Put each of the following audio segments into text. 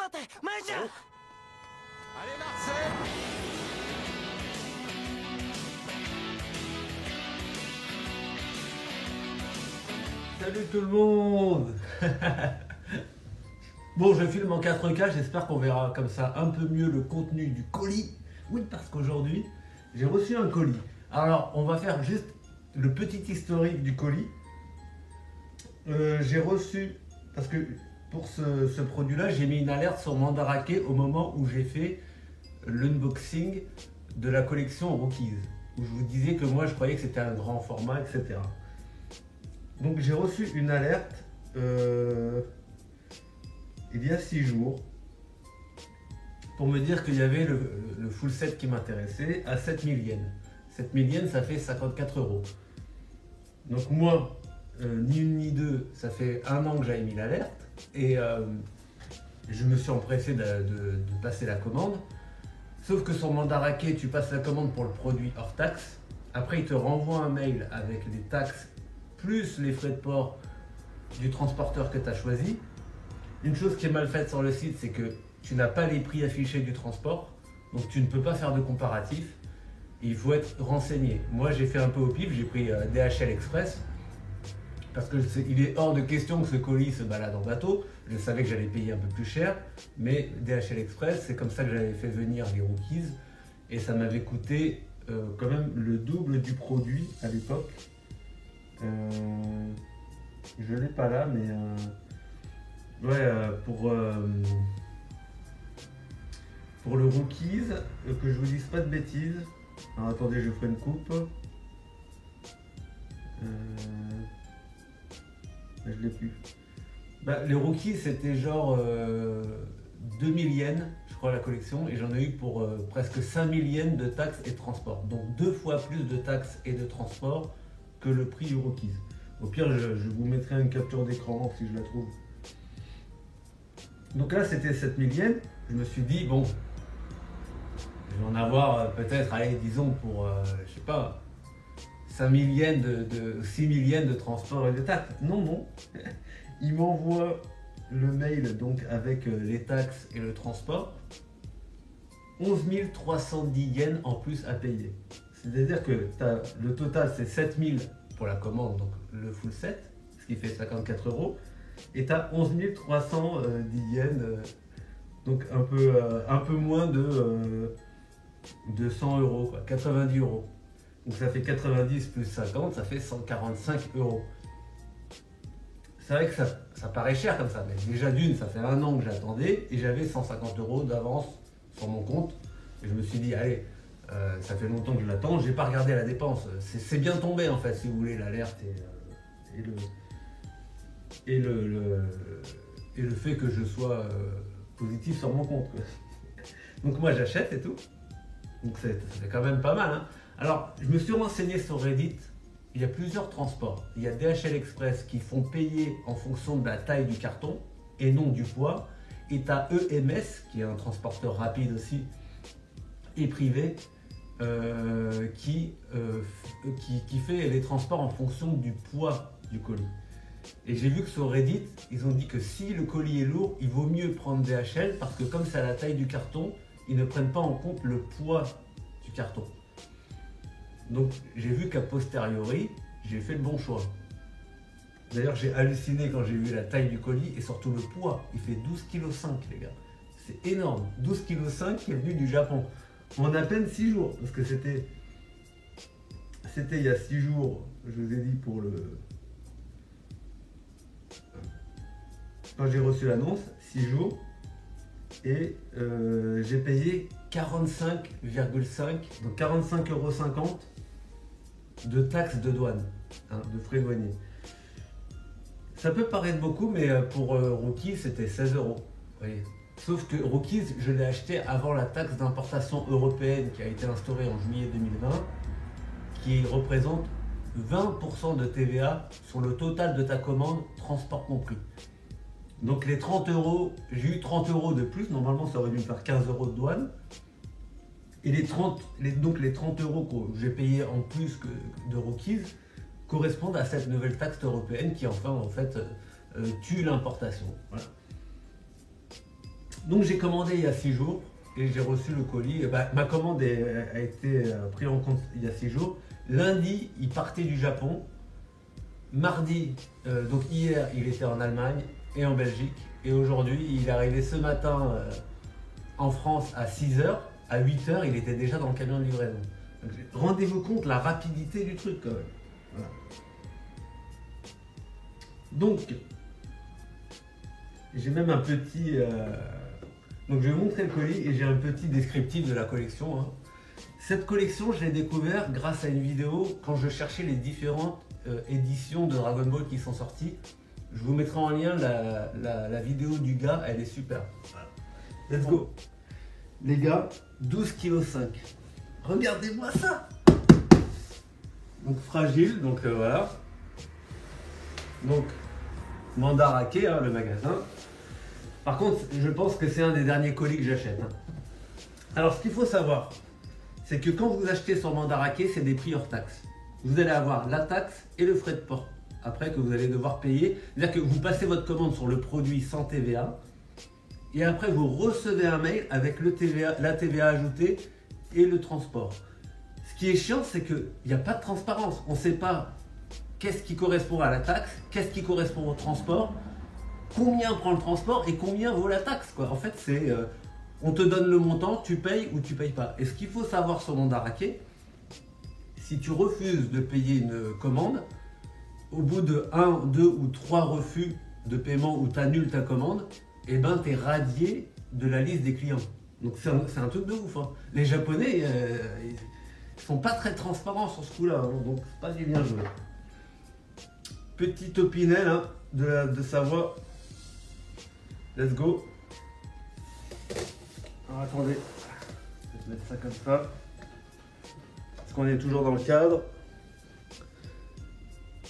待て、前じゃ。Allez Marcel. Salut tout le monde. Bon, je filme en 4K, j'espère qu'on verra comme ça un peu mieux le contenu du colis. Oui, parce qu'aujourd'hui, j'ai reçu un colis. Alors, on va faire juste le petit historique du colis. J'ai reçu, parce que pour ce produit-là, j'ai mis une alerte sur Mandarake au moment où j'ai fait l'unboxing de la collection Rookies, où je vous disais que moi, je croyais que c'était un grand format, etc. Donc, j'ai reçu une alerte il y a 6 jours pour me dire qu'il y avait le full set qui m'intéressait à 7000 yens. 7000 yens, ça fait 54 €. Donc moi, ni une ni deux, ça fait un an que j'avais mis l'alerte et je me suis empressé de passer la commande. Sauf que sur Mandarake, tu passes la commande pour le produit hors taxe. Après, il te renvoie un mail avec les taxes plus les frais de port du transporteur que tu as choisi. Une chose qui est mal faite sur le site, c'est que tu n'as pas les prix affichés du transport, donc tu ne peux pas faire de comparatif. Il faut être renseigné. Moi, j'ai fait un peu au pif, j'ai pris DHL Express, parce qu'il est hors de question que ce colis se balade en bateau. Je savais que j'allais payer un peu plus cher, mais DHL Express, c'est comme ça que j'avais fait venir les Rookies, et ça m'avait coûté quand même le double du produit à l'époque. Je l'ai pas là, mais ouais, pour le Rookies, que je vous dise pas de bêtises. Alors attendez, je ferai une coupe. Je l'ai plus. Bah, les Rookies, c'était genre 2000 yens, je crois, la collection, et j'en ai eu pour presque 5000 yens de taxes et de transport. Donc 2 fois plus de taxes et de transport que le prix du Rookies. Au pire, je vous mettrai une capture d'écran si je la trouve. Donc là, c'était 7000 yens. Je me suis dit, bon, je vais en avoir peut-être, allez, disons pour, je sais pas, 5000 yens, 6000 yens de transport et de taxes. Non, non. Il m'envoie le mail donc avec les taxes et le transport. 11 310 yens en plus à payer. C'est-à-dire que le total, c'est 7000 pour la commande, donc le full set, ce qui fait 54 €. Et tu as 11 310 yens, donc un peu moins de 100 €, quoi, 90 €. Donc ça fait 90 plus 50, ça fait 145 €. C'est vrai que ça paraît cher comme ça, mais déjà d'une, ça fait un an que j'attendais et j'avais 150 € d'avance sur mon compte. Et je me suis dit, allez, ça fait longtemps que je l'attends, j'ai pas regardé la dépense. C'est bien tombé en fait, si vous voulez, l'alerte et le fait que je sois positif sur mon compte, quoi. Donc moi j'achète et tout. Donc ça fait quand même pas mal, hein. Alors je me suis renseigné sur Reddit. Il y a plusieurs transports. Il y a DHL Express qui font payer en fonction de la taille du carton et non du poids. Et tu as EMS, qui est un transporteur rapide aussi et privé, qui fait les transports en fonction du poids du colis. Et j'ai vu que sur Reddit, ils ont dit que si le colis est lourd, il vaut mieux prendre DHL parce que comme c'est à la taille du carton, ils ne prennent pas en compte le poids du carton. Donc j'ai vu qu'à posteriori, j'ai fait le bon choix. D'ailleurs, j'ai halluciné quand j'ai vu la taille du colis et surtout le poids. Il fait 12,5 kg, les gars. C'est énorme. 12,5 kg qui est venu du Japon. En à peine 6 jours. Parce que c'était il y a 6 jours, je vous ai dit, pour le... Quand j'ai reçu l'annonce, 6 jours. Et j'ai payé 45,5, donc 45,50 € de taxes de douane, hein, de frais douaniers. Ça peut paraître beaucoup, mais pour Rookies, c'était 16 €. Vous voyez. Sauf que Rookies, je l'ai acheté avant la taxe d'importation européenne qui a été instaurée en juillet 2020, qui représente 20% de TVA sur le total de ta commande, transport compris. Donc les 30 €, j'ai eu 30 € de plus, normalement ça aurait dû me faire 15 € de douane. Et les 30 € que j'ai payé en plus que de Rookies correspondent à cette nouvelle taxe européenne qui enfin en fait tue l'importation. Voilà. Donc j'ai commandé il y a 6 jours et j'ai reçu le colis. Ma commande a été prise en compte il y a 6 jours. Lundi, il partait du Japon. Mardi, donc hier, il était en Allemagne et en Belgique. Et aujourd'hui, il est arrivé ce matin en France à 6h. À 8h, il était déjà dans le camion de livraison. Rendez-vous compte la rapidité du truc quand même. Voilà. Donc, j'ai même un petit... Donc je vais vous montrer le colis et j'ai un petit descriptif de la collection. Hein. Cette collection, je l'ai découvert grâce à une vidéo quand je cherchais les différentes éditions de Dragon Ball qui sont sorties. Je vous mettrai en lien la vidéo du gars, elle est super. Voilà. Let's go. Les gars, 12,5 kg. Regardez-moi ça. Donc fragile, donc voilà. Donc Mandarake, hein, le magasin. Par contre, je pense que c'est un des derniers colis que j'achète. Hein. Alors, ce qu'il faut savoir, c'est que quand vous achetez sur Mandarake, c'est des prix hors taxe. Vous allez avoir la taxe et le frais de port. Après, que vous allez devoir payer. C'est-à-dire que vous passez votre commande sur le produit sans TVA. Et après, vous recevez un mail avec le TVA, la TVA ajoutée et le transport. Ce qui est chiant, c'est qu'il n'y a pas de transparence. On ne sait pas qu'est-ce qui correspond à la taxe, qu'est-ce qui correspond au transport. Combien prend le transport et combien vaut la taxe, quoi. En fait, c'est on te donne le montant, tu payes ou tu payes pas. Et ce qu'il faut savoir sur Mandarake, si tu refuses de payer une commande, au bout de 1, 2 ou 3 refus de paiement où tu annules ta commande, eh ben, tu es radié de la liste des clients. Donc c'est un truc de ouf. Hein. Les Japonais, ils sont pas très transparents sur ce coup-là, hein, donc c'est pas du bien joué. Petite opinel hein, de Savoie. Let's go. Alors attendez, je vais mettre ça comme ça. Est-ce qu'on est toujours dans le cadre?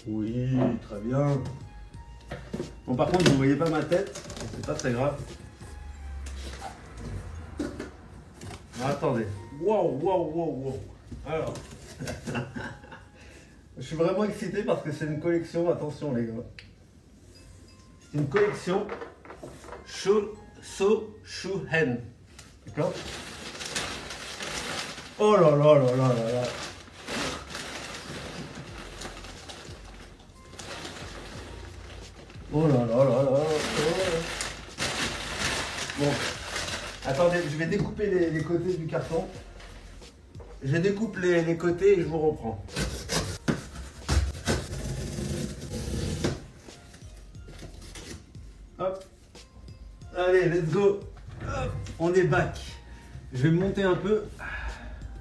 Oui, très bien. Bon, par contre, vous ne voyez pas ma tête, c'est pas très grave. Alors, attendez. Wow. Alors, je suis vraiment excité parce que c'est une collection. Attention, les gars. C'est une collection Shoshuhen. D'accord? Oh là là. Oh là là. Bon, attendez, je vais découper les côtés du carton. Je découpe les côtés et je vous reprends. Hop. Allez, let's go. Hop. On est back. Je vais me monter un peu.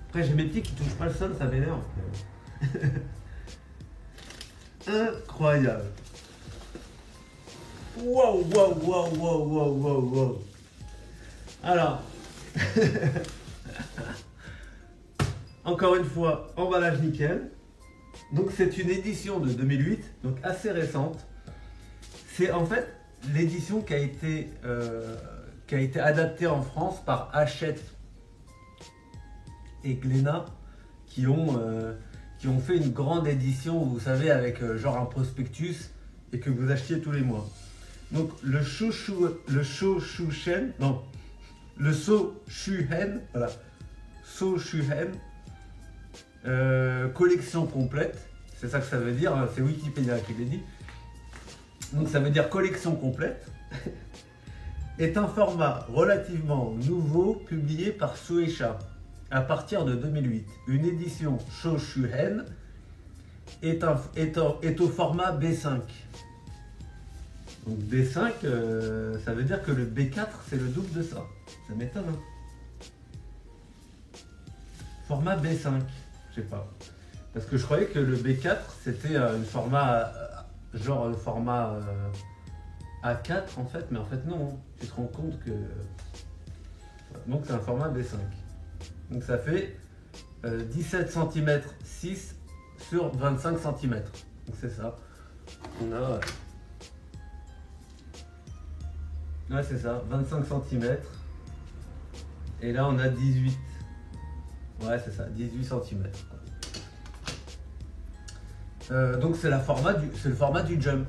Après, j'ai mes pieds qui touchent pas le sol, ça m'énerve. Incroyable. Wow. Alors, encore une fois, emballage nickel. Donc c'est une édition de 2008, donc assez récente. C'est en fait l'édition qui a été adaptée en France par Hachette et Glénat qui ont fait une grande édition, vous savez, avec genre un prospectus et que vous achetiez tous les mois. Donc le Shoshuhen, voilà, Shoshuhen, collection complète, c'est ça que ça veut dire, hein, c'est Wikipédia qui l'a dit. Donc ça veut dire collection complète, est un format relativement nouveau publié par Shueisha à partir de 2008. Une édition Shoshuhen est au format B5. Donc B5, ça veut dire que le B4 c'est le double de ça. Ça m'étonne. Hein. Format B5, je sais pas. Parce que je croyais que le B4 c'était un format genre format A4 en fait, mais en fait non. Tu te rends compte que donc c'est un format B5. Donc ça fait 17 cm 6 sur 25 cm. Donc c'est ça. On a ouais, c'est ça, 25 cm. Et là, on a 18. Ouais, c'est ça, 18 cm. Donc, c'est le format du Jump.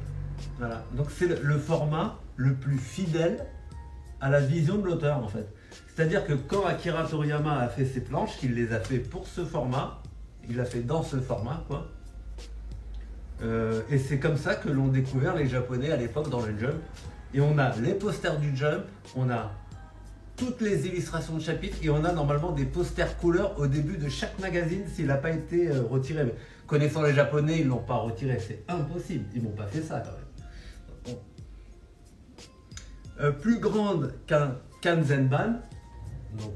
Voilà. Donc, c'est le format le plus fidèle à la vision de l'auteur en fait. C'est-à-dire que quand Akira Toriyama a fait ses planches, il les a fait pour ce format, il l'a fait dans ce format quoi. Et c'est comme ça que l'ont découvert les Japonais à l'époque dans le Jump. Et on a les posters du Jump, on a toutes les illustrations de chapitres et on a normalement des posters couleurs au début de chaque magazine s'il n'a pas été retiré. Mais connaissant les Japonais, ils ne l'ont pas retiré, c'est impossible, ils m'ont pas fait ça quand même. Bon. Plus grande qu'un Kanzenban, donc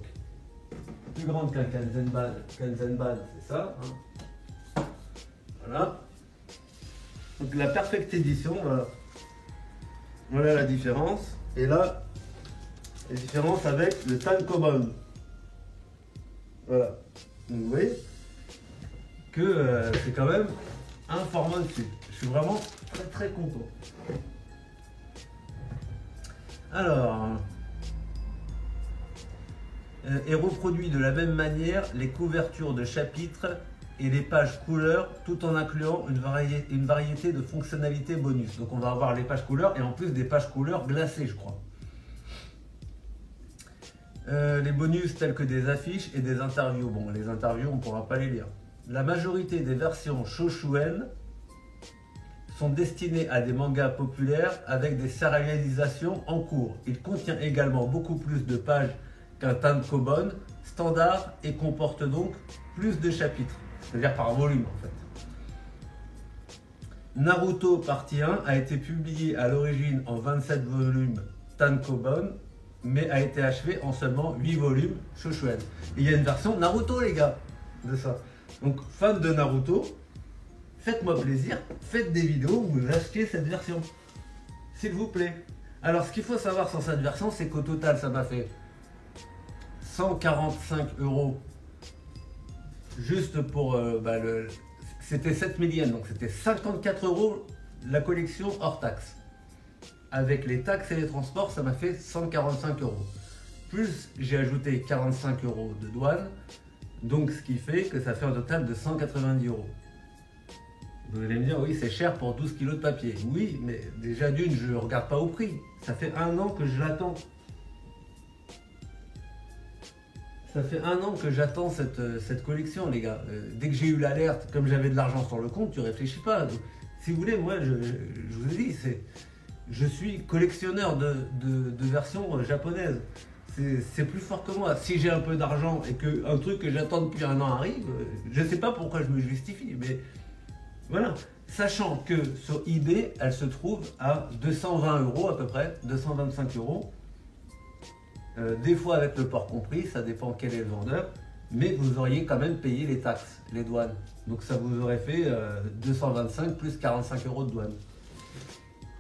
plus grande qu'un Kanzenban, c'est ça. Hein. Voilà. Donc la Perfect Edition, voilà. Voilà la différence. Et là, la différence avec le Tankobon. Voilà. Donc vous voyez que c'est quand même un format dessus. Je suis vraiment très très content. Alors, et reproduit de la même manière les couvertures de chapitres et les pages couleurs tout en incluant une variété de fonctionnalités bonus. Donc on va avoir les pages couleurs et en plus des pages couleurs glacées je crois. Les bonus tels que des affiches et des interviews. Bon, les interviews on ne pourra pas les lire. La majorité des versions Shoshuen sont destinées à des mangas populaires avec des sérialisations en cours. Il contient également beaucoup plus de pages qu'un tankobon standard et comporte donc plus de chapitres, c'est-à-dire par volume en fait. Naruto partie 1 a été publié à l'origine en 27 volumes tankobon, mais a été achevé en seulement 8 volumes Shoshuen. Et il y a une version Naruto les gars, de ça. Donc fans de Naruto, faites-moi plaisir, faites des vidéos où vous achetez cette version. S'il vous plaît. Alors ce qu'il faut savoir sur cette version, c'est qu'au total ça m'a fait 145 € juste pour c'était 7000 yens, donc c'était 54 € la collection hors taxe. Avec les taxes et les transports, ça m'a fait 145 €. Plus j'ai ajouté 45 € de douane, donc ce qui fait que ça fait un total de 190 €. Vous allez me dire, oui, c'est cher pour 12 kilos de papier. Oui, mais déjà d'une, je ne regarde pas au prix. Ça fait 1 an que je l'attends. Ça fait 1 an que j'attends cette collection, les gars. Dès que j'ai eu l'alerte, comme j'avais de l'argent sur le compte, tu réfléchis pas. Donc, si vous voulez, moi, je vous ai dit, je suis collectionneur de versions japonaises. C'est plus fort que moi. Si j'ai un peu d'argent et qu'un truc que j'attends depuis 1 an arrive, je ne sais pas pourquoi je me justifie, mais voilà. Sachant que sur eBay, elle se trouve à 220 € à peu près, 225 €. Des fois avec le port compris, ça dépend quel est le vendeur, mais vous auriez quand même payé les taxes, les douanes. Donc ça vous aurait fait 225 plus 45 € de douane.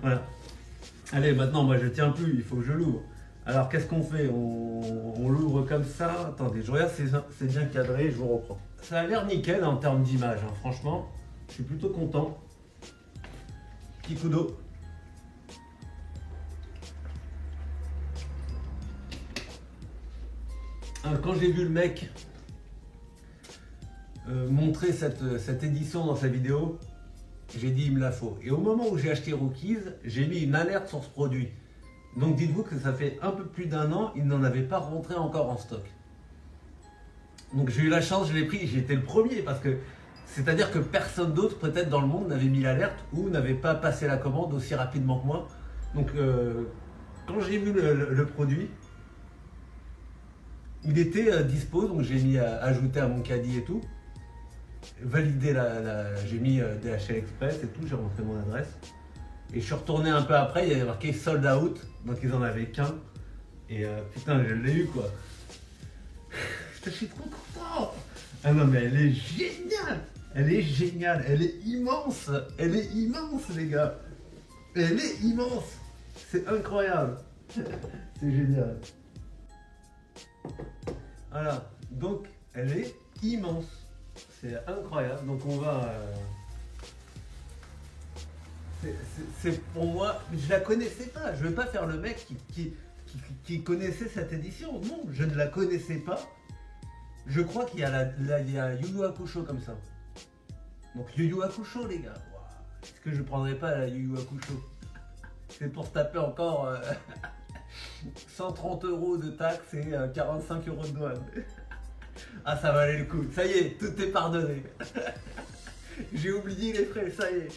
Voilà. Allez, maintenant, moi je tiens plus, il faut que je l'ouvre. Alors qu'est-ce qu'on fait? On l'ouvre comme ça. Attendez, je regarde si c'est bien cadré, je vous reprends. Ça a l'air nickel en termes d'image, hein. Franchement, je suis plutôt content. Petit coup d'eau. Quand j'ai vu le mec montrer cette édition dans sa vidéo, j'ai dit il me la faut. Et au moment où j'ai acheté Rookies, j'ai mis une alerte sur ce produit. Donc dites-vous que ça fait un peu plus d'1 an, il n'en avait pas rentré encore en stock. Donc j'ai eu la chance, je l'ai pris, j'ai été le premier parce que c'est-à-dire que personne d'autre peut-être dans le monde n'avait mis l'alerte ou n'avait pas passé la commande aussi rapidement que moi. Donc quand j'ai vu le produit, il était dispo, donc j'ai mis ajouter à mon caddie et tout. Validé j'ai mis DHL Express et tout, j'ai rentré mon adresse. Et je suis retourné un peu après, il y avait marqué sold out, donc ils en avaient qu'un. Et putain, je l'ai eu quoi. Je suis trop content. Ah non mais elle est géniale. Elle est géniale, elle est immense. Elle est immense les gars. Elle est immense. C'est incroyable. C'est génial. Voilà, donc elle est immense. C'est incroyable. Donc on va... C'est pour moi, je la connaissais pas. Je ne vais pas faire le mec qui connaissait cette édition. Non, je ne la connaissais pas. Je crois qu'il y a il y a Yu Yu Hakusho comme ça. Donc Yu Yu Hakusho les gars. Wow. Est-ce que je prendrais pas la Yu Yu Hakusho? C'est pour se taper encore 130 € de taxes et 45 € de douane. Ah, ça valait le coup. Ça y est, tout est pardonné. J'ai oublié les frais, ça y est.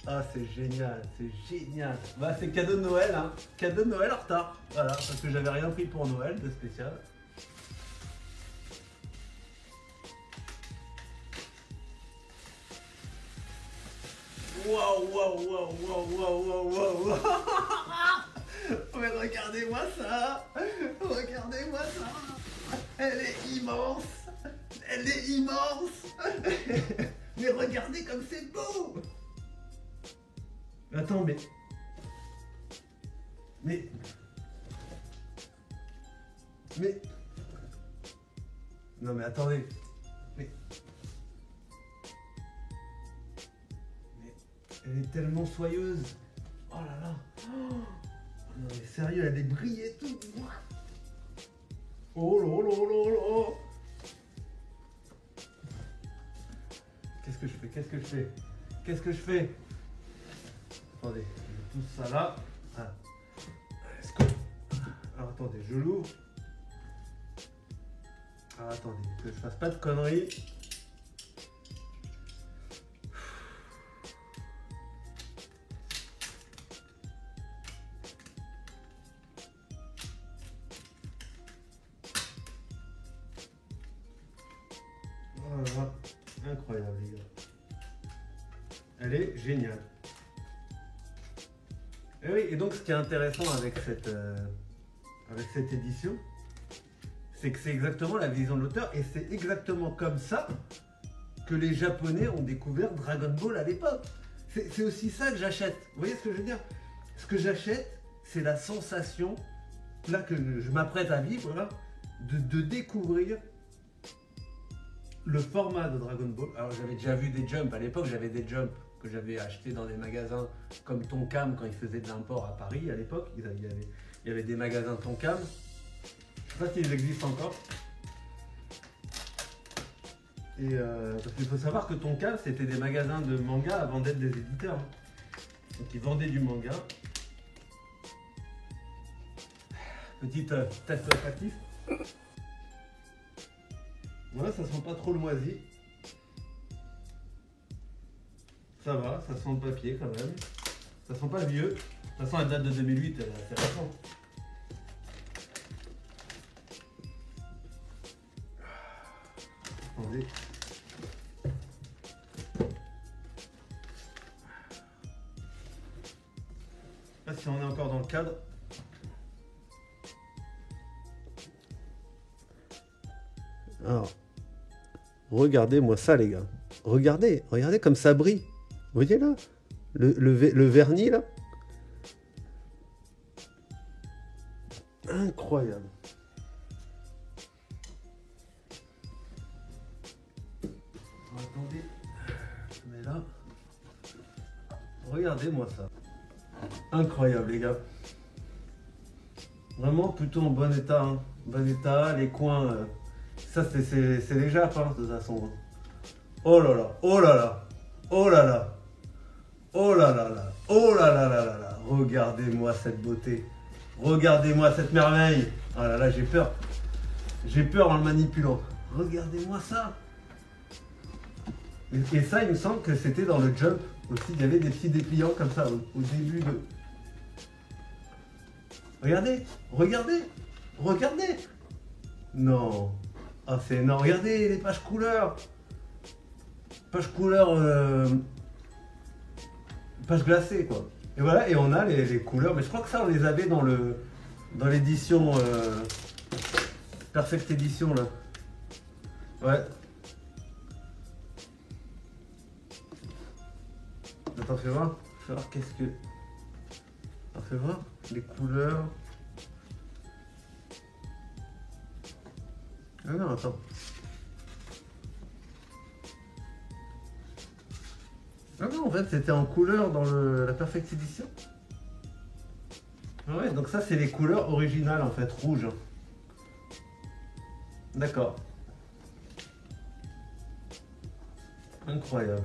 Ah, c'est génial, c'est génial. Bah, c'est cadeau de Noël, hein. Cadeau de Noël en retard. Voilà, parce que j'avais rien pris pour Noël de spécial. Waouh, waouh, waouh, waouh, waouh, waouh, waouh. Mais regardez-moi ça. Regardez-moi ça. Elle est immense. Elle est immense. Mais regardez comme c'est beau. Attends, mais... Non mais attendez. Mais elle est tellement soyeuse. Oh là là. Oh, non mais sérieux, elle est brillée et tout. Oh là là là là. Qu'est-ce que je fais? Qu'est-ce que je fais? Qu'est-ce que je fais? Attendez, je pousse ça là. Ah. Est-ce que... Alors attendez, je l'ouvre. Alors attendez, que je fasse pas de conneries. Voilà, incroyable les gars. Elle est géniale. Et oui, et donc ce qui est intéressant avec cette édition, c'est que c'est exactement la vision de l'auteur et c'est exactement comme ça que les Japonais ont découvert Dragon Ball à l'époque. C'est aussi ça que j'achète. Vous voyez ce que je veux dire? Ce que j'achète, c'est la sensation, là que je m'apprête à vivre, là, de découvrir le format de Dragon Ball. Alors j'avais déjà vu des Jump à l'époque, j'avais des Jump que j'avais achetés dans des magasins comme Tonkam quand ils faisaient de l'import à Paris à l'époque. Il y avait des magasins Tonkam. Je sais pas s'ils existent encore. Et parce qu'il faut savoir que Tonkam c'était des magasins de manga avant d'être des éditeurs. Donc ils vendaient du manga. Petit test olfactif. Voilà, ça sent pas trop le moisi. Ça va, ça sent le papier quand même. Ça sent pas vieux. De toute façon, la date de 2008, elle est assez récente. Attendez. Je sais pas si on est encore dans le cadre. Alors, regardez-moi ça les gars. Regardez comme ça brille. Vous voyez là le vernis là. Incroyable. Attendez, je mets là. Regardez-moi ça. Incroyable les gars. Vraiment plutôt en bon état. Hein. Bon état, les coins. Ça c'est les jappes hein, de toute façon. Oh là là, oh là là, oh là là, oh là là là, oh là là là là là. Regardez-moi cette beauté. Regardez-moi cette merveille. Oh là là, j'ai peur. J'ai peur en le manipulant. Regardez-moi ça. Et ça, il me semble que c'était dans le Jump aussi. Il y avait des petits dépliants comme ça au début de... Regardez, regardez, regardez. Non. Ah, c'est énorme. Regardez les pages couleurs. Pages couleurs... Pages glacées, quoi. Et voilà, et on a les couleurs. Mais je crois que ça, on les avait dans l'édition... Perfect Edition, là. Ouais. Attends, fais voir. Fais voir qu'est-ce que... Attends, fais voir. Les couleurs... Ah non, attends. Ah non, en fait, c'était en couleur dans la Perfect Edition. Ouais, donc ça, c'est les couleurs originales, en fait, rouges. D'accord. Incroyable.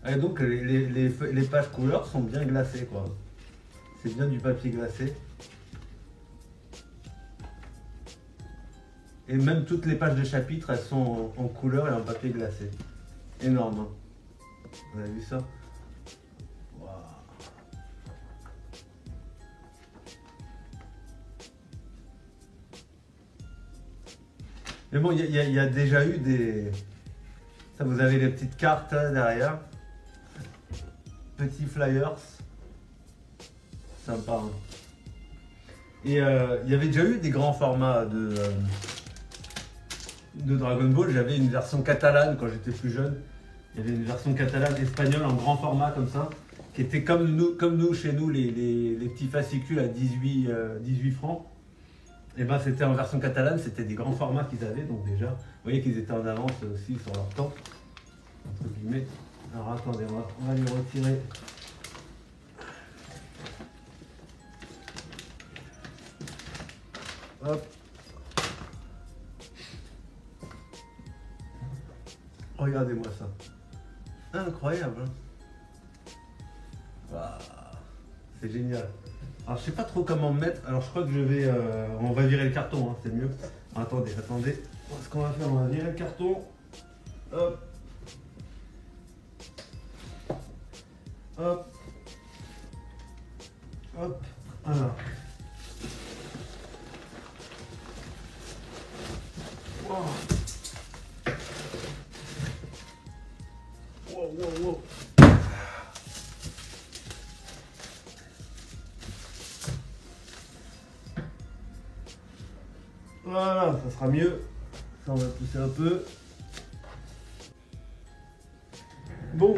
Et donc, les pages couleurs sont bien glacées, quoi. C'est bien du papier glacé. Et même toutes les pages de chapitres, elles sont en couleur et en papier glacé. Énorme. Hein. Vous avez vu ça? Wow. Mais bon, il y a déjà eu des... Ça, vous avez les petites cartes là, derrière. Petits flyers. Sympa. Hein. Et il y avait déjà eu des grands formats de Dragon Ball. J'avais une version catalane quand j'étais plus jeune. Il y avait une version catalane espagnole en grand format comme ça, qui était comme nous chez nous, les petits fascicules à 18 francs. Et ben c'était en version catalane, c'était des grands formats qu'ils avaient, donc déjà, vous voyez qu'ils étaient en avance aussi sur leur temps, entre guillemets. Alors attendez, on va les retirer. Hop. Regardez-moi ça. Incroyable. Hein. Waouh. C'est génial. Alors je sais pas trop comment me mettre. Alors je crois que je vais... on va virer le carton, hein, c'est mieux. Attendez. Ce qu'on va faire, on va virer le carton. Hop. Hop. Hop. Alors. Wow. Wow. Voilà, ça sera mieux. Ça, on va pousser un peu. Bon,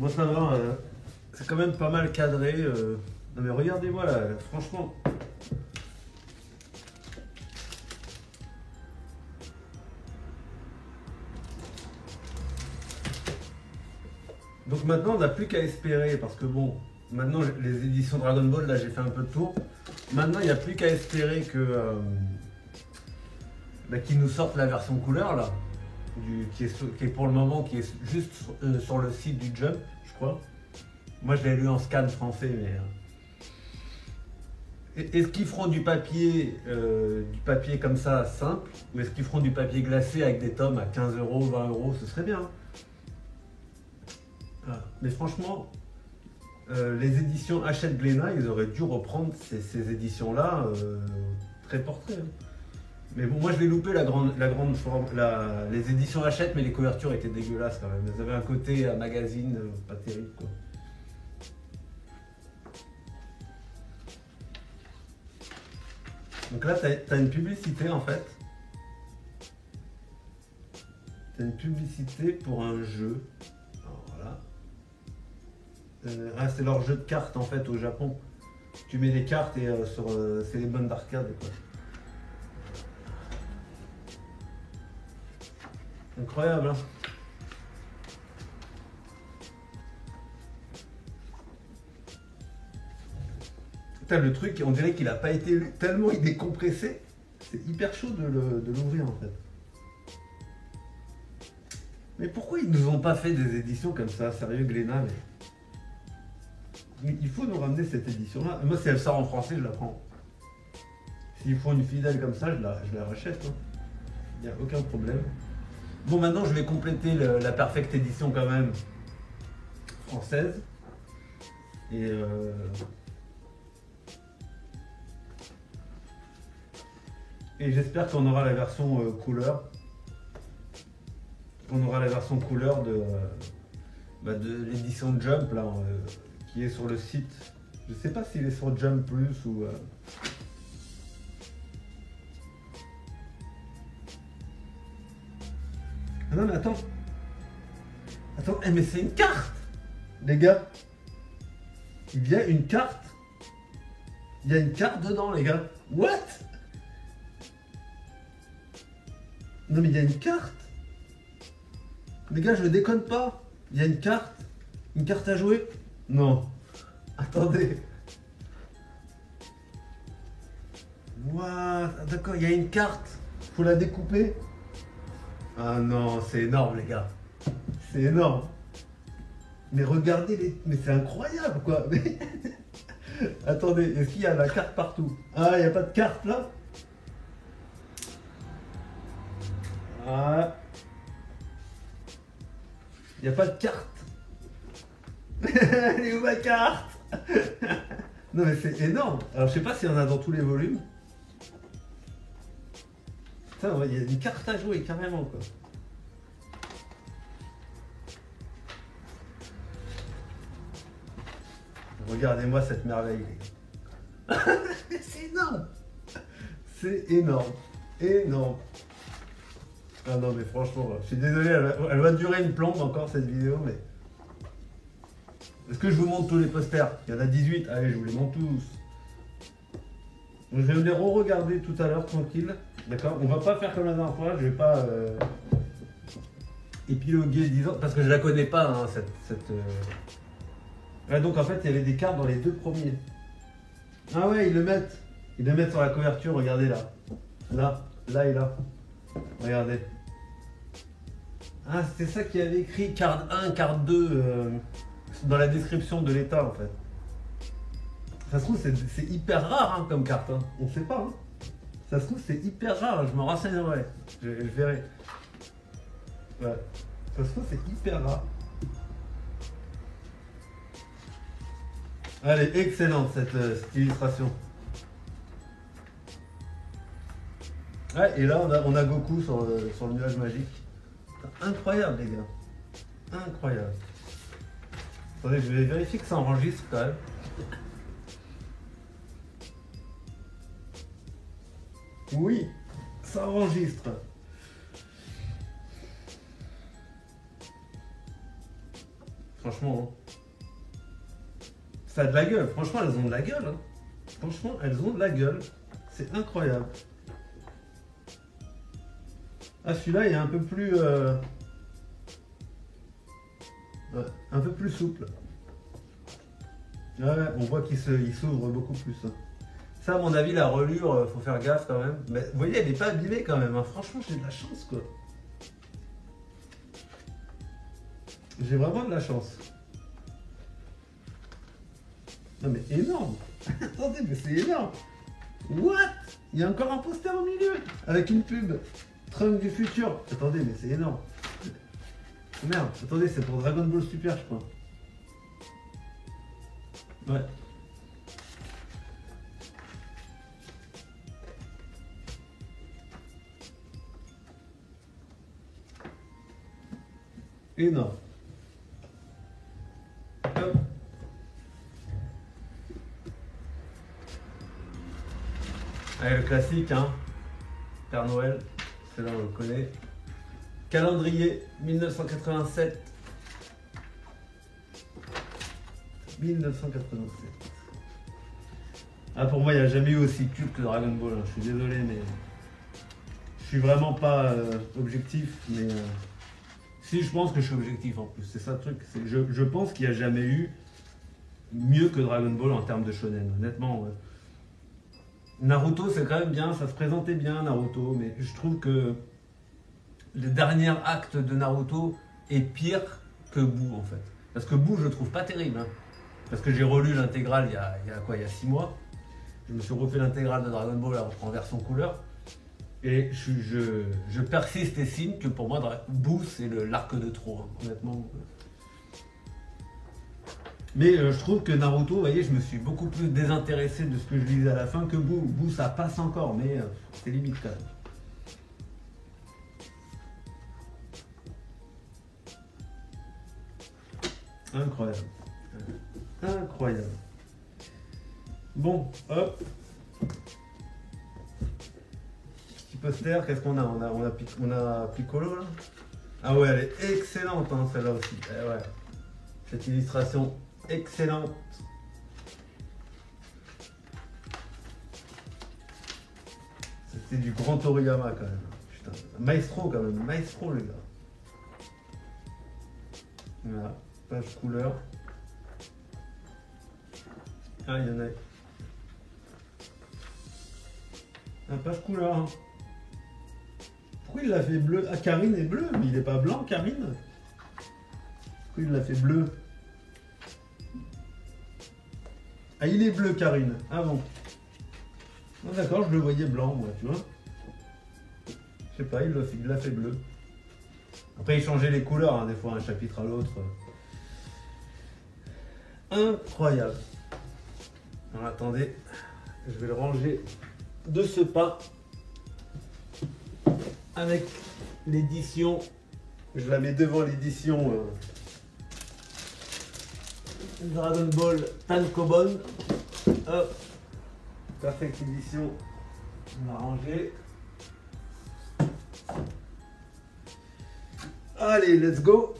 ça va. C'est quand même pas mal cadré. Non mais regardez-moi là, franchement. Donc maintenant on n'a plus qu'à espérer parce que bon, maintenant les éditions Dragon Ball, là j'ai fait un peu de tour. Maintenant il n'y a plus qu'à espérer que qu'ils nous sortent la version couleur là, qui est pour le moment qui est juste sur le site du Jump, je crois. Moi je l'ai lu en scan français, mais est-ce qu'ils feront du papier comme ça simple, ou est-ce qu'ils feront du papier glacé avec des tomes à 15 €, 20 €, ce serait bien. Ah, mais franchement, les éditions Hachette Glénat, ils auraient dû reprendre ces éditions-là très portrait. Hein. Mais bon, moi je l'ai loupé les éditions Hachette, mais les couvertures étaient dégueulasses quand même. Elles avaient un côté magazine pas terrible quoi. Donc là, t'as une publicité en fait. T'as une publicité pour un jeu. Alors, voilà. C'est leur jeu de cartes en fait au Japon. Tu mets des cartes et c'est les bonnes d'arcade quoi. Incroyable hein. Putain, le truc, on dirait qu'il a pas été lu, tellement il est compressé. C'est hyper chaud de l'ouvrir en fait. Mais pourquoi ils nous ont pas fait des éditions comme ça? Sérieux Glénat, mais il faut nous ramener cette édition là. Moi si elle sort en français, je la prends. S'ils font une fidèle comme ça, je la rachète. Hein. Il n'y a aucun problème. Bon, maintenant je vais compléter la Perfect Edition quand même française. Et j'espère qu'on aura la version couleur. On aura la version couleur de l'édition Jump là, qui est sur le site. Je sais pas s'il est sur Jump Plus ou... Ah non mais attends, mais c'est une carte, les gars. Il y a une carte. Il y a une carte dedans, les gars. What? Non mais il y a une carte. Les gars, je ne déconne pas. Il y a une carte. Une carte à jouer. Non. Attendez. What? D'accord, il y a une carte. Faut la découper. Ah non, c'est énorme les gars. C'est énorme. Mais regardez les... Mais c'est incroyable quoi. Mais... Attendez, est-ce qu'il y a la carte partout? Ah, il n'y a pas de carte là? Ah. Il n'y a pas de carte. Elle est où ma carte? Non mais c'est énorme. Alors je sais pas s'il y en a dans tous les volumes. Putain, ouais, il y a une carte à jouer carrément quoi. Regardez-moi cette merveille. C'est énorme. C'est énorme. Énorme. Ah non mais franchement, je suis désolé, elle va durer une plombe encore cette vidéo, mais... Est-ce que je vous montre tous les posters? Il y en a 18, allez je vous les montre tous. Je vais les re-regarder tout à l'heure tranquille, d'accord? On va pas faire comme la dernière fois, je vais pas épiloguer 10 ans, parce que je la connais pas hein, cette Ouais, donc en fait il y avait des cartes dans les deux premiers. Ah ouais, ils le mettent sur la couverture, regardez là. Là et là. Regardez. Ah, c'était ça qui avait écrit carte 1, carte 2 dans la description de l'état en fait. Ça se trouve, c'est hyper rare hein, comme carte. Hein. On sait pas. Hein. Ça se trouve, c'est hyper rare. Je me renseignerai. Je verrai. Ouais. Ça se trouve, c'est hyper rare. Elle est excellente cette illustration. Ouais, et là, on a Goku sur le nuage magique. Incroyable, les gars. Incroyable. Attendez, je vais vérifier que ça enregistre quand même. Oui, ça enregistre. Franchement, hein. Ça a de la gueule. Franchement, elles ont de la gueule. Hein. Franchement, elles ont de la gueule. C'est incroyable. Ah, celui-là, il est un peu plus... ouais, un peu plus souple. Ouais, on voit qu'il s'ouvre beaucoup plus. Hein. Ça, à mon avis, la relure, faut faire gaffe quand même. Mais vous voyez, elle n'est pas abîmée quand même. Hein. Franchement, j'ai de la chance, quoi. J'ai vraiment de la chance. Non, mais énorme. Attendez, mais c'est énorme. What? Il y a encore un poster au milieu avec une pub. Trunk du futur. Attendez, mais c'est énorme. Merde, attendez, c'est pour Dragon Ball Super, je crois. Ouais. Énorme. Hop. Allez, le classique, hein. Père Noël, c'est là on le connaît. Calendrier 1987. 1987. Ah, pour moi, il n'y a jamais eu aussi culte que Dragon Ball. Hein. Je suis désolé, mais je suis vraiment pas objectif. Mais si, je pense que je suis objectif en plus. C'est ça le truc. Je pense qu'il n'y a jamais eu mieux que Dragon Ball en termes de shonen. Honnêtement, ouais. Naruto, c'est quand même bien. Ça se présentait bien, Naruto. Mais je trouve que le dernier acte de Naruto est pire que Boo, en fait. Parce que Boo, je le trouve pas terrible. Hein. Parce que j'ai relu l'intégrale il y a 6 mois. Je me suis refait l'intégrale de Dragon Ball en version couleur. Et je persiste et signe que pour moi, Boo, c'est l'arc de trop, hein, honnêtement. Mais je trouve que Naruto, vous voyez, je me suis beaucoup plus désintéressé de ce que je lisais à la fin que Boo. Boo, ça passe encore, mais c'est limite quand même. Incroyable. Incroyable. Bon, hop. Petit poster, qu'est-ce qu'on a? On a Piccolo là. Ah ouais, elle est excellente hein, celle-là aussi. Eh ouais. Cette illustration excellente. C'était du grand Toriyama quand même. Putain, maestro quand même, maestro les gars. Voilà, page couleur. Ah, il y en a. Un page couleur. Hein. Pourquoi il l'a fait bleu? Ah, Karine est bleue, mais il n'est pas blanc, Karine. Pourquoi il l'a fait bleu? Ah, il est bleu, Karine. Ah bon. Ah, d'accord, je le voyais blanc, moi, tu vois. Je sais pas, il l'a fait bleu. Après, il changeait les couleurs, hein, des fois, un chapitre à l'autre. Incroyable. Alors, attendez, je vais le ranger de ce pas avec l'édition. Je la mets devant l'édition Dragon Ball Tankobon. Hop, Perfect Edition. On va ranger. Allez, let's go.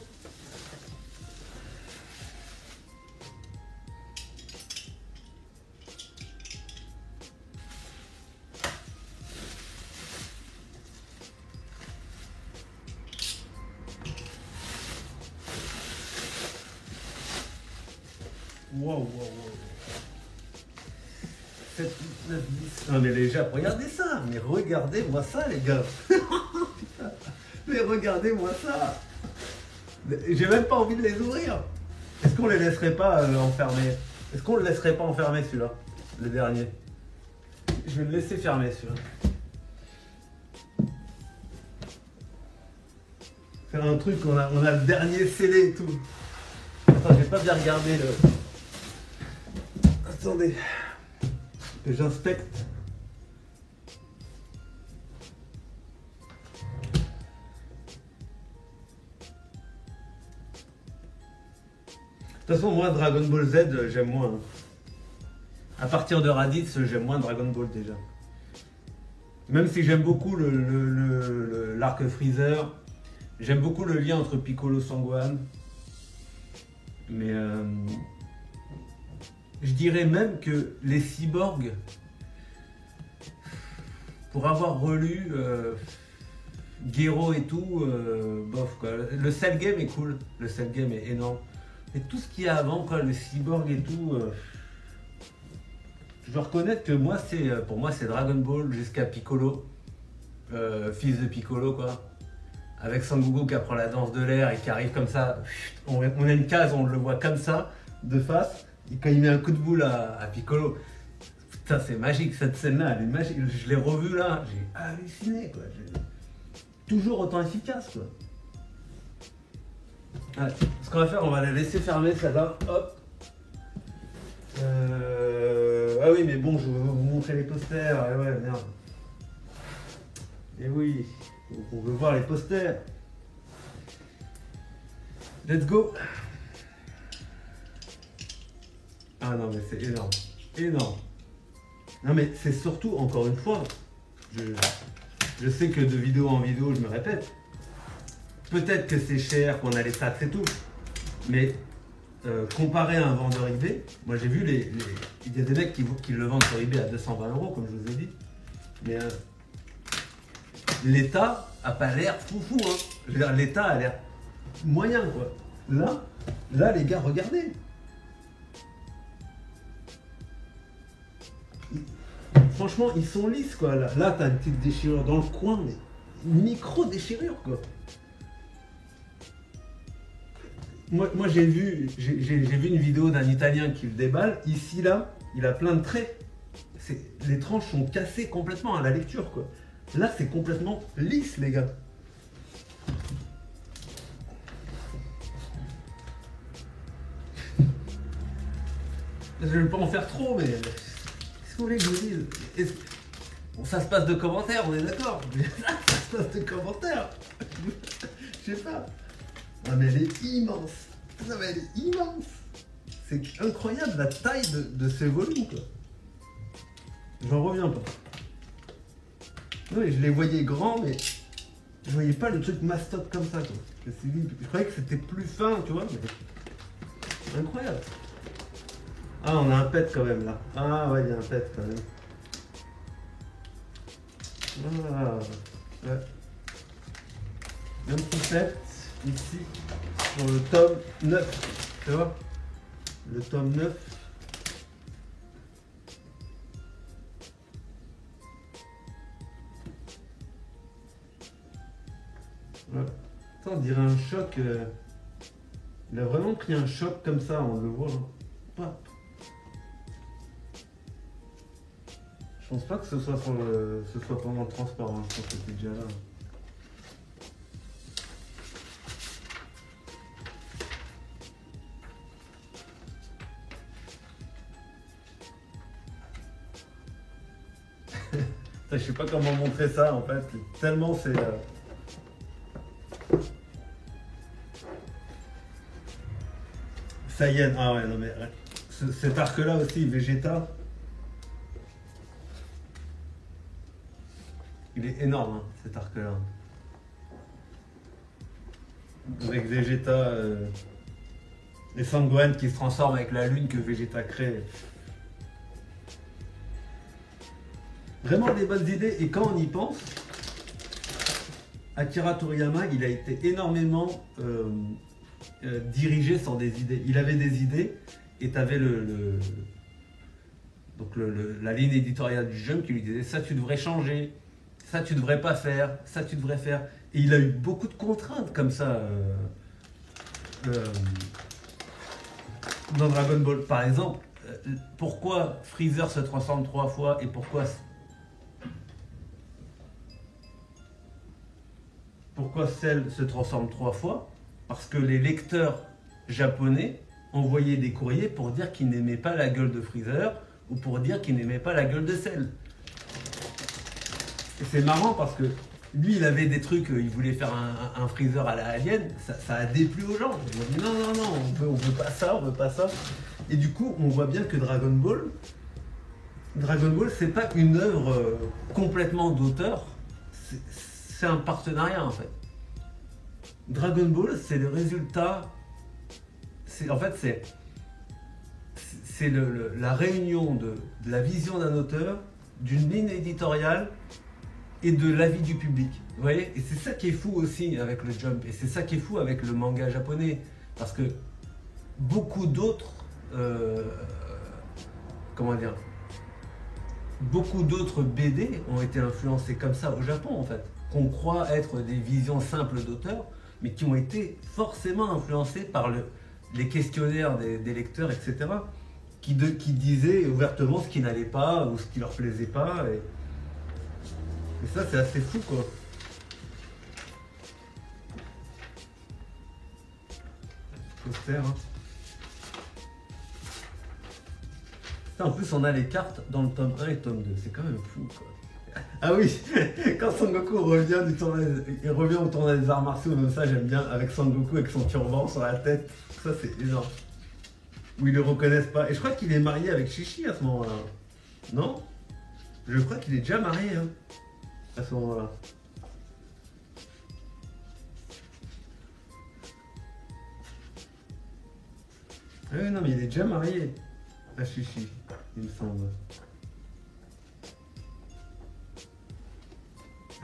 Wow. 7, 9, 10. Non mais les gars, regardez ça. Mais regardez-moi ça, les gars. Putain. Mais regardez-moi ça. J'ai même pas envie de les ouvrir. Est-ce qu'on les laisserait pas enfermer? Est-ce qu'on le laisserait pas enfermer celui-là? Le dernier. Je vais le laisser fermer celui-là. Faire un truc, on a le dernier scellé et tout. Attends, j'ai pas bien regardé le... Attendez. Que j'inspecte. De toute façon, moi, Dragon Ball Z, j'aime moins. À partir de Raditz, j'aime moins Dragon Ball déjà. Même si j'aime beaucoup l'arc Freezer, j'aime beaucoup le lien entre Piccolo et Sangohan. Mais je dirais même que les cyborgs, pour avoir relu Gero et tout, bof quoi. Le Cell Game est cool, le Cell Game est énorme. Mais tout ce qu'il y a avant, quoi, le cyborg et tout, je dois reconnaître que moi, pour moi, c'est Dragon Ball jusqu'à Piccolo, fils de Piccolo, quoi. Avec Sangoku qui apprend la danse de l'air et qui arrive comme ça. On a une case, on le voit comme ça, de face. Et quand il met un coup de boule à Piccolo, putain, c'est magique, cette scène-là, elle est magique. Je l'ai revue là, j'ai halluciné, quoi. Toujours autant efficace, quoi. Allez, ce qu'on va faire, on va la laisser fermer celle-là. Hop. Ah oui, mais bon, je vais vous montrer les posters. Eh ouais, merde. Et oui, on veut voir les posters. Let's go. Ah non, mais c'est énorme. Énorme. Non, mais c'est surtout, encore une fois, je sais que de vidéo en vidéo, je me répète. Peut-être que c'est cher, qu'on a les taxes et tout, mais comparé à un vendeur eBay, moi j'ai vu il y a des mecs qui le vendent sur eBay à 220 €, comme je vous ai dit, mais l'état a pas l'air foufou, hein. Je veux dire, l'état a l'air moyen, quoi. Là, les gars, regardez. Franchement, ils sont lisses, quoi. Là t'as une petite déchirure dans le coin, mais une micro-déchirure, quoi. Moi j'ai vu une vidéo d'un Italien qui le déballe. Ici, là, il a plein de traits. Les tranches sont cassées complètement à la lecture, quoi. Là, c'est complètement lisse, les gars. Je ne vais pas en faire trop, mais... Qu'est-ce que vous voulez que je vous dise? Bon, ça se passe de commentaires, on est d'accord. Mais ça se passe de commentaires. Je sais pas. Ah mais elle est immense. Non mais elle est immense. C'est incroyable la taille de ces volumes, quoi. J'en reviens pas. Oui, je les voyais grands, mais je voyais pas le truc mastoc comme ça, quoi. Je croyais que c'était plus fin, tu vois, mais... Incroyable. Ah, on a un pet quand même là. Ah ouais, il y a un pet quand même. Ah, ouais. Même concept ici sur le tome 9. Tu vois? Le tome 9. Voilà. Ça, on dirait un choc. Il a vraiment pris un choc comme ça, on le voit. Hein. Pop. Je pense pas que ce soit pendant le transport, hein. Je pense que c'était déjà là. Je sais pas comment montrer ça en fait. Tellement c'est. Saiyan. Ah ouais, non mais. Ouais. Cet arc-là aussi, Vegeta. Il est énorme, hein, cet arc-là. Avec Vegeta et Sangohan qui se transforme avec la lune que Vegeta crée. Vraiment des bonnes idées. Et quand on y pense, Akira Toriyama, il a été énormément dirigé sur des idées. Il avait des idées et tu avais la ligne éditoriale du Jump qui lui disait ça tu devrais changer, ça tu devrais pas faire, ça tu devrais faire. Et il a eu beaucoup de contraintes comme ça dans Dragon Ball. Par exemple, pourquoi Freezer se transforme 3 fois et pourquoi Cell se transforme 3 fois? Parce que les lecteurs japonais envoyaient des courriers pour dire qu'ils n'aimaient pas la gueule de Freezer ou pour dire qu'ils n'aimaient pas la gueule de Cell. Et c'est marrant parce que lui, il avait des trucs, il voulait faire un Freezer à la Alien, ça a déplu aux gens. Ils ont dit non, on veut pas ça, on veut pas ça. Et du coup, on voit bien que Dragon Ball, c'est pas une œuvre complètement d'auteur, c'est un partenariat en fait. Dragon Ball, c'est le résultat, c'est la réunion de la vision d'un auteur, d'une ligne éditoriale et de l'avis du public. Vous voyez? Et c'est ça qui est fou aussi avec le Jump, et c'est ça qui est fou avec le manga japonais, parce que beaucoup d'autres, beaucoup d'autres BD ont été influencés comme ça au Japon en fait, qu'on croit être des visions simples d'auteurs, mais qui ont été forcément influencés par les questionnaires des lecteurs, etc., qui disaient ouvertement ce qui n'allait pas ou ce qui leur plaisait pas. Et ça, c'est assez fou, quoi. Poster, hein. En plus, on a les cartes dans le tome 1 et tome 2. C'est quand même fou, quoi. Ah oui, quand Son Goku revient au tournoi des arts martiaux, même ça j'aime bien, avec Son Goku avec son turban sur la tête, ça c'est énorme. Où ils le reconnaissent pas. Et je crois qu'il est marié avec Chichi à ce moment-là. Non? Je crois qu'il est déjà marié, hein, à ce moment-là. Ah oui, non, mais il est déjà marié à Chichi, il me semble.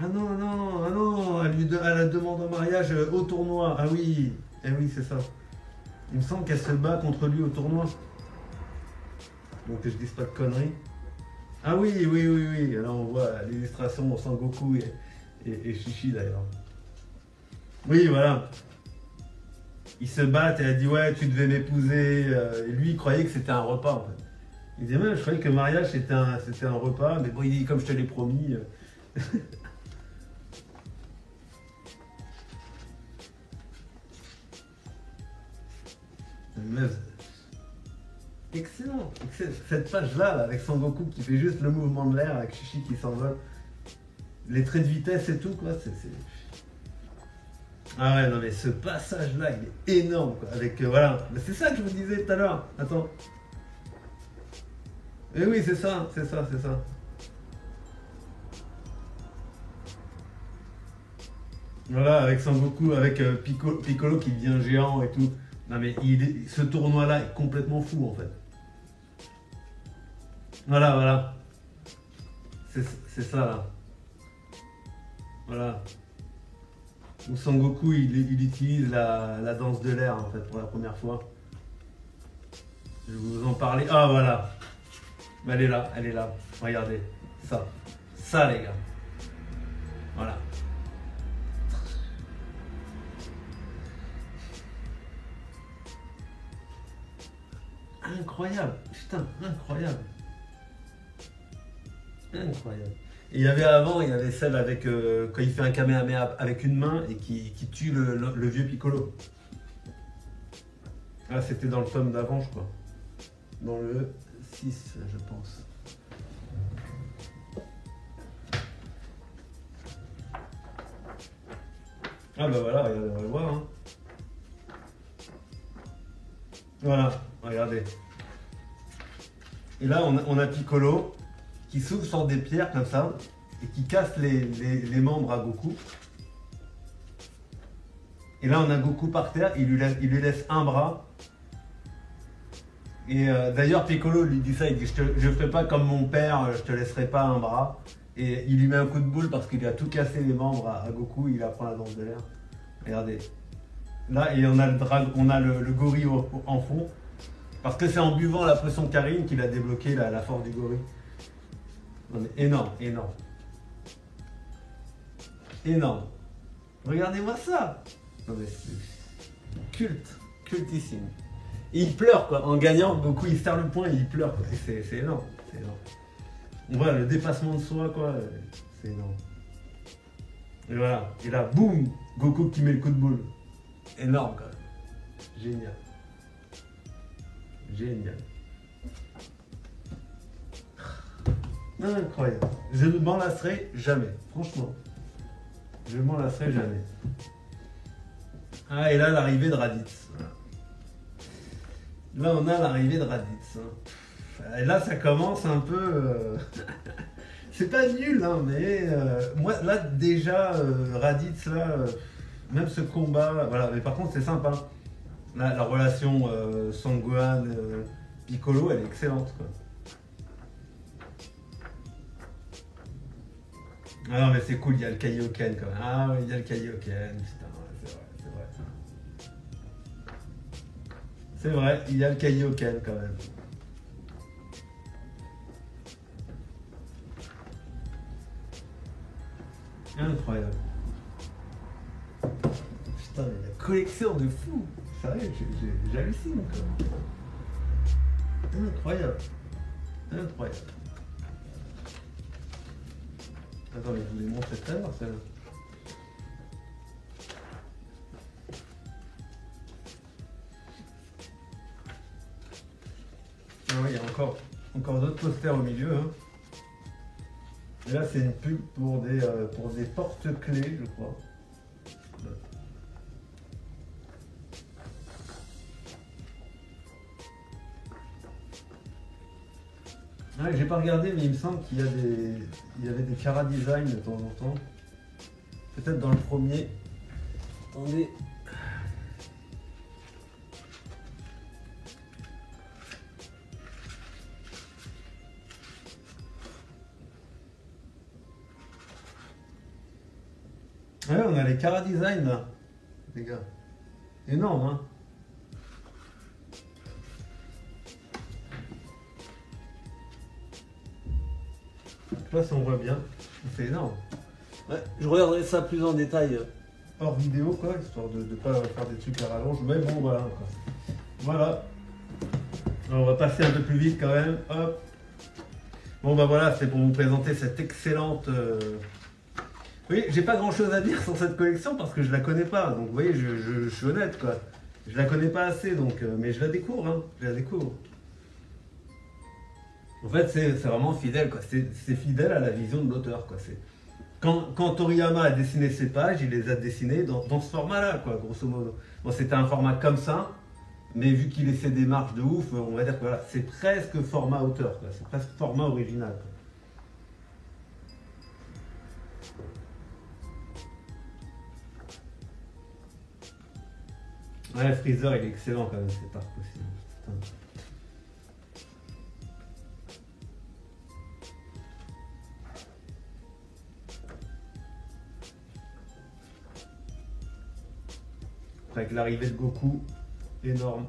Ah non, elle la demande en mariage au tournoi. Ah oui, eh oui, c'est ça. Il me semble qu'elle se bat contre lui au tournoi. Donc que je dise pas de conneries. Ah oui. Alors on voit l'illustration Son Goku et Chichi d'ailleurs. Oui, voilà. Ils se battent et elle dit ouais, tu devais m'épouser. Et lui, il croyait que c'était un repas en fait. Il disait ouais, je croyais que le mariage c'était un repas, mais bon, il dit comme je te l'ai promis. Excellent. Cette page-là, là, avec Son Goku qui fait juste le mouvement de l'air, avec Chichi qui s'envole, les traits de vitesse et tout, quoi, Ah ouais, non mais ce passage-là, il est énorme, quoi, avec, voilà, mais c'est ça que je vous disais tout à l'heure, attends. Eh oui, c'est ça. Voilà, avec Son Goku, avec Piccolo qui devient géant et tout. Non mais ce tournoi-là est complètement fou en fait. Voilà. C'est ça là. Voilà. Où Son Goku il utilise la danse de l'air en fait pour la première fois. Je vais vous en parler. Ah voilà. Elle est là. Regardez. Ça les gars. Voilà. Incroyable, putain, incroyable. Et il y avait celle avec quand il fait un Kamehameha avec une main et qui tue le vieux Piccolo. Ah, c'était dans le tome d'avant, je crois. Dans le 6, je pense. Ah bah voilà, regardez, on va le voir. Hein. Voilà, regardez. Et là, on a Piccolo qui s'ouvre sur des pierres comme ça et qui casse les membres à Goku. Et là, on a Goku par terre, il lui laisse un bras. Et d'ailleurs, Piccolo lui dit ça, il dit je ferai pas comme mon père, je te laisserai pas un bras. Et il lui met un coup de boule parce qu'il a tout cassé les membres à Goku, il apprend la danse de l'air. Regardez. Là, et on a le gorille en fond. Parce que c'est en buvant la potion Karine qu'il a débloqué la force du gorille. Non mais énorme, énorme. Énorme. Regardez-moi ça. Non mais c'est cultissime. Et il pleure quoi, en gagnant, Goku il serre le poing et il pleure quoi. Et c'est énorme, c'est énorme. On voit le dépassement de soi quoi, c'est énorme. Et voilà, et là, boum, Goku qui met le coup de boule. Énorme quand même. Génial. Génial. Incroyable. Je ne m'en lasserai jamais, franchement. Je ne m'en lasserai jamais. Ah, et là, l'arrivée de Raditz. Là, on a l'arrivée de Raditz. Et là, ça commence un peu... C'est pas nul, hein, mais moi, là, déjà, Raditz, là, même ce combat, voilà, mais par contre, c'est sympa. Là, la relation Sangohan, Piccolo, elle est excellente, quoi. Ah non, mais c'est cool, il y a le Kaioken, quand même. Ah oui, il y a le Kaioken, putain, c'est vrai. C'est vrai, il y a le Kaioken, quand même. Incroyable. Putain, mais la collection de fou. Sérieux, j'hallucine quoi. Incroyable. Incroyable. Attends, mais je vous l'ai montré tout à l'heure, celle-là. Ah oui, il y a encore d'autres posters au milieu. Hein. Et là, c'est une pub pour des porte-clés, je crois. Ouais, j'ai pas regardé, mais il me semble qu'il y avait des Cara Design de temps en temps. Peut-être dans le premier. Attendez. Ouais, on a les Cara Design là, les gars. Énorme, hein. Je sais pas si on voit bien. C'est énorme. Ouais, je regarderai ça plus en détail hors vidéo, quoi, histoire de ne pas faire des trucs à rallonge. Mais bon, voilà, quoi. Voilà. Alors, on va passer un peu plus vite quand même. Hop. Bon, bah voilà, c'est pour vous présenter cette excellente... Oui, j'ai pas grand chose à dire sur cette collection parce que je la connais pas. Donc, vous voyez, je suis honnête, quoi. Je la connais pas assez, donc, mais je la découvre, hein. Je la découvre. En fait, c'est vraiment fidèle, quoi. C'est fidèle à la vision de l'auteur, quoi. Quand Toriyama a dessiné ses pages, il les a dessinées dans ce format-là, quoi, grosso modo. Bon, c'était un format comme ça, mais vu qu'il laissait des marges de ouf, on va dire que voilà, c'est presque format auteur, quoi. C'est presque format original, quoi. Ouais, Freezer, il est excellent quand même, cet arc aussi. Putain. Avec l'arrivée de Goku, énorme.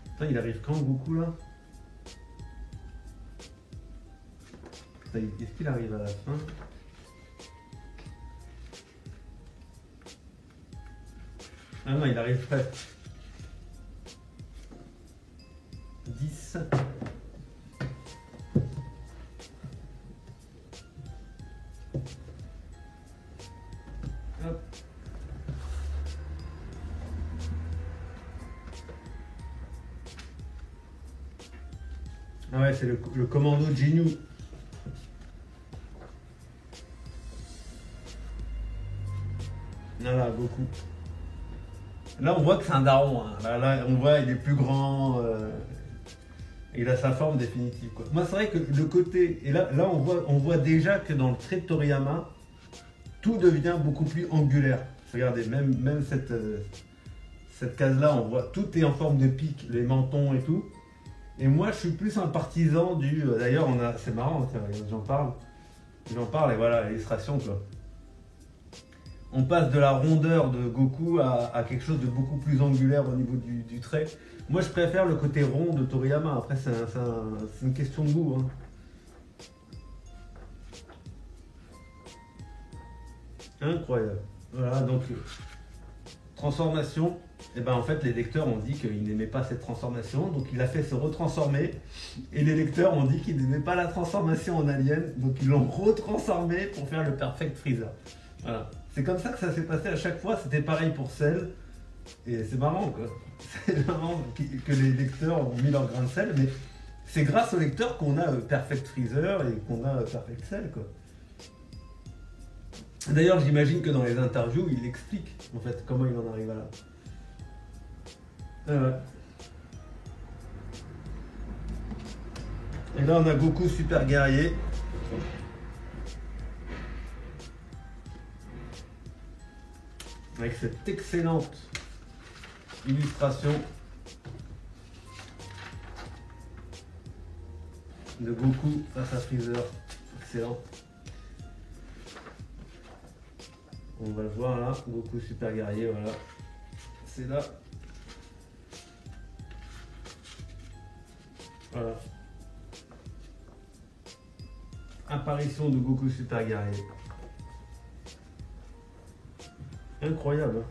Putain, il arrive quand Goku là? Est-ce qu'il arrive à la fin? Ah non, il arrive presque. 10. Hop. Ah ouais, c'est le commando Ginyu. Goku. Là, on voit que c'est un daron. Hein. Là, on voit il est plus grand. Il a sa forme définitive. Quoi. Moi, c'est vrai que le côté... Et là on voit déjà que dans le trait de Toriyama, tout devient beaucoup plus angulaire. Regardez, même cette case-là, on voit tout est en forme de pic, les mentons et tout. Et moi, je suis plus un partisan du... D'ailleurs, c'est marrant, j'en parle et voilà, l'illustration, quoi. On passe de la rondeur de Goku à quelque chose de beaucoup plus angulaire au niveau du trait. Moi, je préfère le côté rond de Toriyama. Après, c'est une question de goût. Hein. Incroyable. Voilà, donc, transformation. Et ben en fait, les lecteurs ont dit qu'ils n'aimaient pas cette transformation. Donc, il a fait se retransformer. Et les lecteurs ont dit qu'ils n'aimaient pas la transformation en alien. Donc, ils l'ont retransformé pour faire le Perfect Freezer. Voilà. C'est comme ça que ça s'est passé à chaque fois. C'était pareil pour Cell. Et c'est marrant, quoi. C'est marrant que les lecteurs ont mis leur grain de sel. Mais c'est grâce aux lecteurs qu'on a Perfect Freezer et qu'on a Perfect Cell, quoi. D'ailleurs, j'imagine que dans les interviews, il explique en fait comment il en arrive à là. Et là, on a Goku super guerrier. Avec cette excellente illustration de Goku face à Freezer. Excellent. On va le voir là, Goku super guerrier, voilà. C'est là. Voilà. Apparition de Goku super guerrier. Incroyable. Hein.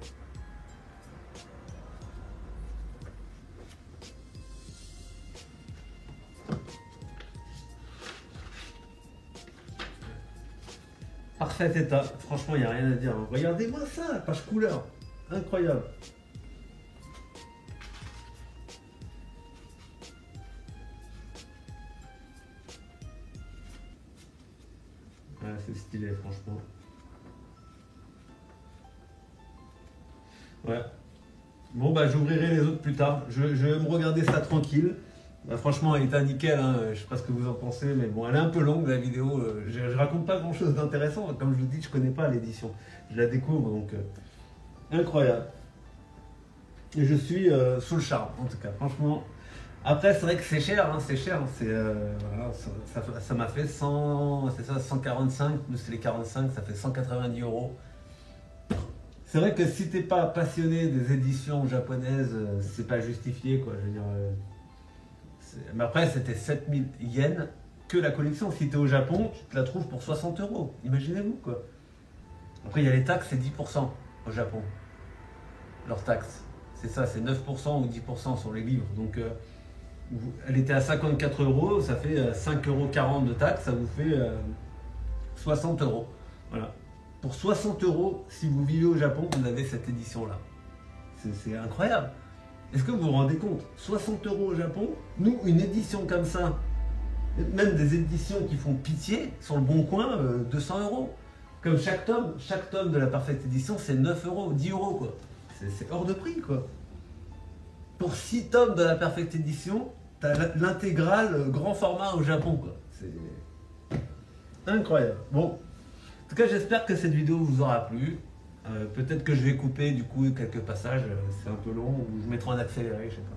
Parfait état, franchement il n'y a rien à dire. Regardez-moi ça, page couleur. Incroyable. Ouais, c'est stylé franchement. Ouais. Bon bah j'ouvrirai les autres plus tard. Je vais me regarder ça tranquille. Bah, franchement elle est nickel, hein. Je sais pas ce que vous en pensez, mais bon elle est un peu longue la vidéo. Je raconte pas grand chose d'intéressant. Comme je vous dis, je connais pas l'édition. Je la découvre donc incroyable. Et je suis sous le charme en tout cas, franchement. Après c'est vrai que c'est cher, hein, c'est cher. Voilà, ça m'a fait 145 plus les 45, ça fait 190 €. C'est vrai que si t'es pas passionné des éditions japonaises, c'est pas justifié quoi. Je veux dire, mais après c'était 7000 yens que la collection. Si t'es au Japon, tu te la trouves pour 60 €. Imaginez-vous quoi. Après il y a les taxes, c'est 10% au Japon. Leurs taxes, c'est ça, c'est 9% ou 10% sur les livres. Donc elle était à 54 €, ça fait 5,40 € de taxes, ça vous fait 60 €. Voilà. Pour 60 €, si vous vivez au Japon, vous avez cette édition-là. C'est incroyable. Est-ce que vous vous rendez compte? 60 € au Japon, nous, une édition comme ça, même des éditions qui font pitié, sur le bon coin, 200 €. Comme chaque tome de la Perfect Edition, c'est 9 €, 10 € quoi. C'est hors de prix quoi. Pour 6 tomes de la Perfect Edition, t'as l'intégrale grand format au Japon quoi. C'est incroyable. Bon. En tout cas, j'espère que cette vidéo vous aura plu. Peut-être que je vais couper du coup quelques passages, c'est un peu long, ou je mettrai en accéléré, je sais pas.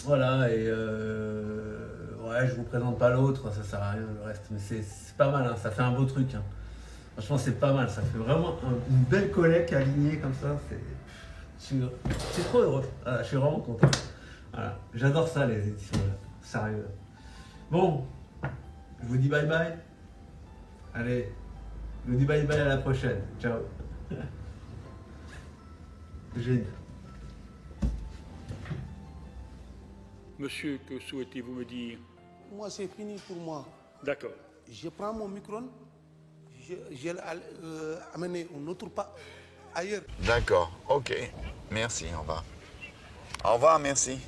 Voilà, et ouais, je vous présente pas l'autre, ça sert à rien le reste, mais c'est pas mal, hein, ça fait un beau truc. Hein. Franchement, c'est pas mal, ça fait vraiment une belle collecte alignée comme ça. Je suis trop heureux, voilà, je suis vraiment content. Voilà, j'adore ça les éditions là, sérieux. Bon, je vous dis bye bye. Allez, je vous dis bye bye à la prochaine. Ciao. Génial. Monsieur, que souhaitez-vous me dire? Moi, c'est fini pour moi. D'accord. Je prends mon micro, je vais amener un autre pas ailleurs. D'accord, ok. Merci, au revoir. Au revoir, merci.